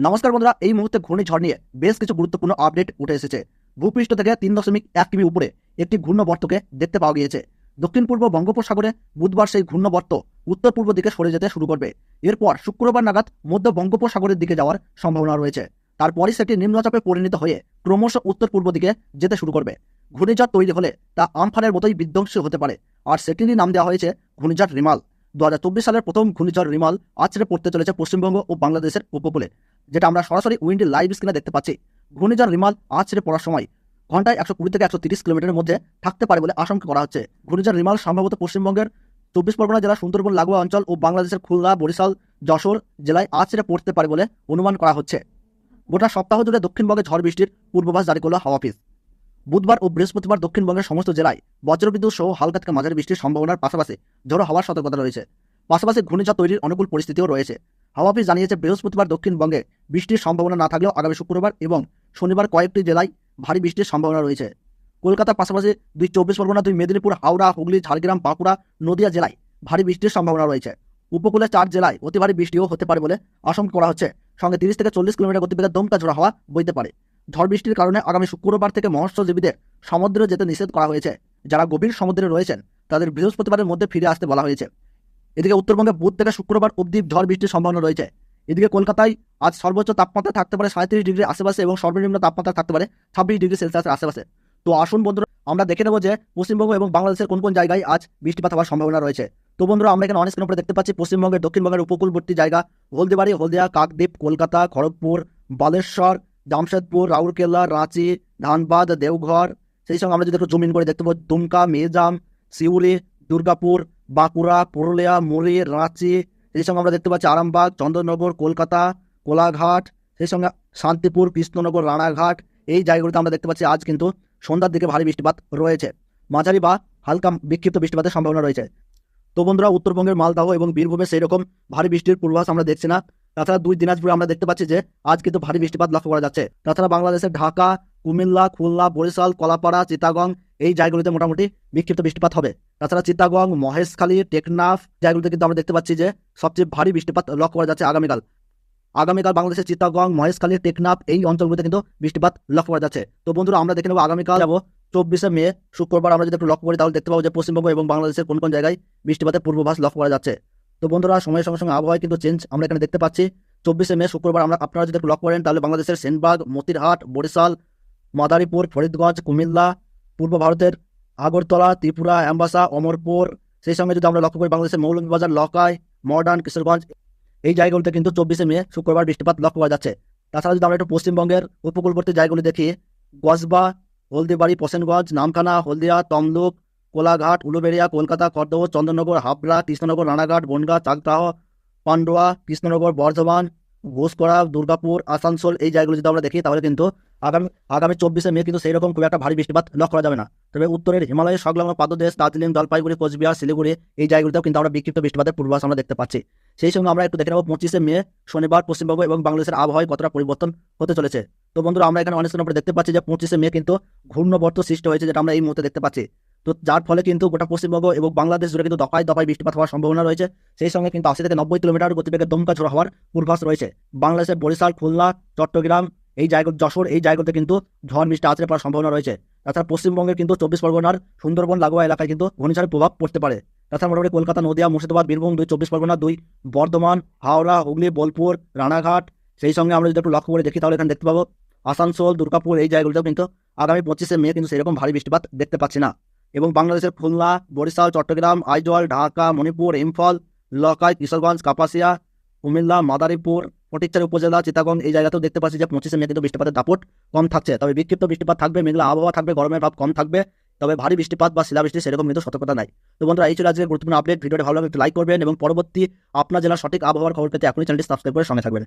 নমস্কার বন্ধুরা, এই মুহূর্তে ঘূর্ণিঝড় নিয়ে বেশ কিছু গুরুত্বপূর্ণ আপডেট উঠে এসেছে। ভূপৃষ্ঠ থেকে 3.1 কিমি উপরে একটি ঘূর্ণবর্তকে দেখতে পাওয়া গিয়েছে। দক্ষিণ পূর্ব বঙ্গোপসাগরে বুধবার সেই ঘূর্ণবর্ত উত্তর পূর্ব দিকে সরে যেতে শুরু করবে। এরপর শুক্রবার নাগাদ মধ্য বঙ্গোপসাগরের দিকে যাওয়ার সম্ভাবনা রয়েছে। তারপরই সেটি নিম্নচাপে পরিণত হয়ে ক্রমশ উত্তর পূর্ব দিকে যেতে শুরু করবে। ঘূর্ণিঝড় তৈরি হলে তা আমফানের মতোই বিধ্বংসী হতে পারে, আর সেটিরই নাম দেওয়া হয়েছে ঘূর্ণিঝড় রিমাল। 2024 সালের প্রথম ঘূর্ণিঝড় রিমাল আছড়ে পড়তে চলেছে পশ্চিমবঙ্গ ও বাংলাদেশের উপকূলে, যেটা আমরা সরাসরি উইন্ডি লাইভ স্ক্রিনে দেখতে পাচ্ছি। ঘূর্ণিঝড় রিমাল আছড়ে পড়ার সময় ঘন্টায় 120 থেকে 130 কিলোমিটারের মধ্যে থাকতে পারে বলে আশঙ্কা করা হচ্ছে। ঘূর্ণিঝড় রিমাল সম্ভবত পশ্চিমবঙ্গের 24 পরগনা জেলা, সুন্দরবন লাগোয়া অঞ্চল ও বাংলাদেশের খুলনা, বরিশাল, যশোর জেলায় আছড়ে পড়তে পারে বলে অনুমান করা হচ্ছে। গোটা সপ্তাহ জুড়ে দক্ষিণবঙ্গে ঝড় বৃষ্টির পূর্বাভাস জারি করল হাওয়া অফিস। বুধবার ও বৃহস্পতিবার দক্ষিণবঙ্গের সমস্ত জেলায় বজ্রবিদ্যুৎ সহ হালকা থেকে মাঝারি বৃষ্টির সম্ভাবনার পাশাপাশি ঝোড়ো হাওয়ার সতর্কতা রয়েছে। পাশাপাশি ঘূর্ণিঝড় তৈরির অনুকূল পরিস্থিতিও রয়েছে। হাওয়া অফিস জানিয়েছে, বৃহস্পতিবার দক্ষিণবঙ্গে বৃষ্টির সম্ভাবনা না থাকলেও আগামী শুক্রবার এবং শনিবার কয়েকটি জেলায় ভারী বৃষ্টির সম্ভাবনা রয়েছে। কলকাতার পাশাপাশি 24 পরগনা, মেদিনীপুর, হাওড়া, হুগলি, ঝাড়গ্রাম, বাঁকুড়া, নদিয়া জেলায় ভারী বৃষ্টির সম্ভাবনা রয়েছে। উপকূলে 4 জেলায় অতি ভারী বৃষ্টিও হতে পারে বলে আশঙ্কা করা হচ্ছে। সঙ্গে 30 থেকে 40 কিলোমিটার গতিবেগে দমকা ঝোড়ো হাওয়া বইতে পারে। ঝড় বৃষ্টির কারণে আগামী শুক্রবার থেকে মৎস্যজীবীদের সমুদ্রে যেতে নিষেধ করা হয়েছে। যারা গভীর সমুদ্রে রয়েছেন তাদের বৃহস্পতিবারের মধ্যে ফিরে আসতে বলা হয়েছে। এদিকে উত্তরবঙ্গে বুধ থেকে শুক্রবার অবধি ঝড় বৃষ্টির সম্ভাবনা রয়েছে। এদিকে কলকাতায় আজ সর্বোচ্চ তাপমাত্রা থাকতে পারে 37 ডিগ্রি আশেপাশে এবং সর্বনিম্ন তাপমাত্রা থাকতে পারে 26 ডিগ্রি সেলসিয়াসের আশেপাশে। তো আসুন বন্ধুরা, আমরা দেখে নেব যে পশ্চিমবঙ্গ এবং বাংলাদেশের কোন কোন জায়গায় আজ বৃষ্টিপাত হওয়ার সম্ভাবনা রয়েছে। তো বন্ধুরা, আমরা এখানে অনেক স্ক্রিনের উপরে দেখতে পাচ্ছি পশ্চিমবঙ্গের দক্ষিণবঙ্গের উপকূলবর্তী জায়গা হলদিবাড়ি, হলদিয়া, কাকদ্বীপ, কলকাতা, খড়গপুর, বালেশ্বর, জামশেদপুর, রাউরকেলা, রাঁচি, ধানবাদ, দেওঘর। সেই সঙ্গে আমরা যদি একটু জমিন করে দেখতে পাবো দুমকা, মেজাম, সিউড়ি, দুর্গাপুর, বাঁকুড়া, পুরুলিয়া, মুড়ি, রাঁচি। সেই সঙ্গে আমরা দেখতে পাচ্ছি আরামবাগ, চন্দননগর, কলকাতা, কোলাঘাট, সেই সঙ্গে শান্তিপুর, কৃষ্ণনগর, রানাঘাট। এই জায়গাগুলোতে আমরা দেখতে পাচ্ছি আজ কিন্তু সন্ধ্যার দিকে ভারী বৃষ্টিপাত রয়েছে। মাঝারি বা হালকা বিক্ষিপ্ত বৃষ্টিপাতের সম্ভাবনা রয়েছে। তো বন্ধুরা, উত্তরবঙ্গের মালদহ এবং বীরভূমে সেই রকম ভারী বৃষ্টির পূর্বাভাস আমরা দেখছি না। তাছাড়া 2 দিনাজপুরে আমরা দেখতে পাচ্ছি যে আজ কিন্তু ভারী বৃষ্টিপাত লক্ষ্য করা যাচ্ছে। তাছাড়া বাংলাদেশের ঢাকা, কুমিল্লা, খুলনা, বরিশাল, কলাপাড়া, চিটাগং এই জায়গাগুলোতে মোটামুটি বিক্ষিপ্ত বৃষ্টিপাত হবে। তাছাড়া চিটাগং, মহেশখালী, টেকনাফ জায়গাগুলোতে কিন্তু আমরা দেখতে পাচ্ছি যে সবচেয়ে ভারী বৃষ্টিপাত লক্ষ্য করা যাচ্ছে আগামীকাল বাংলাদেশের চিটাগং, মহেশখালী, টেকনাফ এই অঞ্চলগুলোতে কিন্তু বৃষ্টিপাত লক্ষ্য করা যাচ্ছে। তো বন্ধুরা, আমরা দেখে নেবো আগামীকাল যাবো 24শে মে শুক্রবার। আমরা যদি একটু লক্ষ্য করি তাহলে দেখতে পাবো যে পশ্চিমবঙ্গ এবং বাংলাদেশের কোন কোন জায়গায় বৃষ্টিপাতের পূর্বাভাস লক্ষ্য করা যাচ্ছে। তো বন্ধুরা, সময়ের সঙ্গে সঙ্গে আবহাওয়ায় কিন্তু চেঞ্জ আমরা এখানে দেখতে পাচ্ছি। 24শে মে শুক্রবার আপনারা যদি একটু লক্ষ্য করেন তাহলে বাংলাদেশের সেনবাগ, মতিরহাট, বরিশাল, মাদারীপুর, ফরিদগঞ্জ, কুমিল্লা, পূর্ব ভারতের আগরতলা, ত্রিপুরা, অ্যাম্বাসা, অমরপুর। সেই সঙ্গে যদি আমরা লক্ষ্য করি বাংলাদেশের মৌলভীবাজার, লকাই, মর্ডান, কিশোরগঞ্জ এই জায়গাগুলোতে কিন্তু 24শে মে শুক্রবার বৃষ্টিপাত লক্ষ্য করা যাচ্ছে। তাছাড়া যদি আমরা একটু পশ্চিমবঙ্গের উপকূলবর্তী জায়গাগুলি দেখি, গসবা, হলদিবাড়ি, প্রসেনগঞ্জ, নামখানা, হলদিয়া, তমলুক, কোলাঘাট, উলুবেড়িয়া, কলকাতা, খড়দহ, চন্দননগর, হাবড়া, কৃষ্ণনগর, রানাঘাট, বনগাঁ, চাকদাহ, পান্ডুয়া, কৃষ্ণনগর, বর্ধমান, ঘোষকরা, দুর্গাপুর, আসানসোল এই জায়গাগুলো যদি আমরা দেখি তাহলে কিন্তু আগামী 24শে মে কিন্তু সেই রকম খুব একটা ভারী বৃষ্টিপাত লক্ষ্য করা যাবে না। তবে উত্তরের হিমালয়ের সংলগ্ন পাদদেশ, দার্জিলিং, জলপাইগুড়ি, কোচবিহার, শিলিগুড়ি এই জায়গাগুলিতেও কিন্তু আমরা বিক্ষিপ্ত বৃষ্টিপাতের পূর্বাভাস আমরা দেখতে পাচ্ছি। সেই সঙ্গে আমরা একটু দেখে নেব 25শে মে শনিবার পশ্চিমবঙ্গ এবং বাংলাদেশের আবহাওয়ায় কতটা পরিবর্তন হতে চলেছে। তো বন্ধুরা, আমরা এখানে অনেক স্থানে দেখতে পাচ্ছি যে 25শে মে কিন্তু ঘূর্ণবর্ত সৃষ্টি হয়েছে, যেটা আমরা এই মুহূর্তে দেখতে পাচ্ছি। তো যার ফলে কিন্তু গোটা পশ্চিমবঙ্গ এবং বাংলাদেশ জুড়ে কিন্তু দফায় দফায় বৃষ্টিপাত হওয়ার সম্ভাবনা রয়েছে। সেই সঙ্গে কিন্তু 80 থেকে 90 কিলোমিটার গতিবেগে দমকা ঝোড়ো হওয়ার পূর্বাভাস রয়েছে। বাংলাদেশের বরিশাল, খুলনা, চট্টগ্রাম এই জায়গা, যশোর এই জায়গাতে কিন্তু ঝড় বৃষ্টি আছড়ে পড়ার সম্ভাবনা রয়েছে। তাছাড়া পশ্চিমবঙ্গের কিন্তু 24 পরগনার সুন্দরবন লাগোয়া এলাকায় কিন্তু ঘূর্ণিঝড়ের প্রভাব পড়তে পারে। তাছাড়া মোটামুটি কলকাতা, নদিয়া, মুর্শিদাবাদ, বীরভূম 2, 24 পরগনা 2, বর্ধমান, হাওড়া, হুগলি, বোলপুর, রানাঘাট। সেই সঙ্গে আমরা যদি একটু লক্ষ্য করে দেখি তাহলে এখানে দেখতে পাবো আসানসোল, দুর্গাপুর এই জায়গাগুলোতেও কিন্তু আগামী 25শে মে কিন্তু সেরকম ভারী বৃষ্টিপাত দেখতে পাচ্ছি না। এবং বাংলাদেশের খুলনা, বরিশাল, চট্টগ্রাম, আইজল, ঢাকা, মণিপুর, ইম্ফল, লকাই, কিশোরগঞ্জ, কাপাসিয়া, কুমিল্লা, মাদারীপুর, ফটিকছড়ি উপজেলা, চিটাগং এই জায়গাতেও দেখতে পাচ্ছি যে 25শে মে কিন্তু বৃষ্টিপাতের দাপট কম থাকছে। তবে বিক্ষিপ্ত বৃষ্টিপাত থাকবে, মেঘলা আবহাওয়া থাকবে, গরমের ভাব কম থাকবে। তবে ভারী বৃষ্টিপাত বা শিলাবৃষ্টি সেরকম কিন্তু সতর্কতা নাই। তো বন্ধুরা, এই ছিল আজকের গুরুত্বপূর্ণ আপডেট। ভিডিওটি ভালো লাগলে একটু লাইক করবেন এবং পরবর্তী আপনার জেলার সঠিক আবহাওয়ার খবর পেতে এখনই চ্যানেলটি সাবস্ক্রাইব করে সঙ্গে থাকবেন।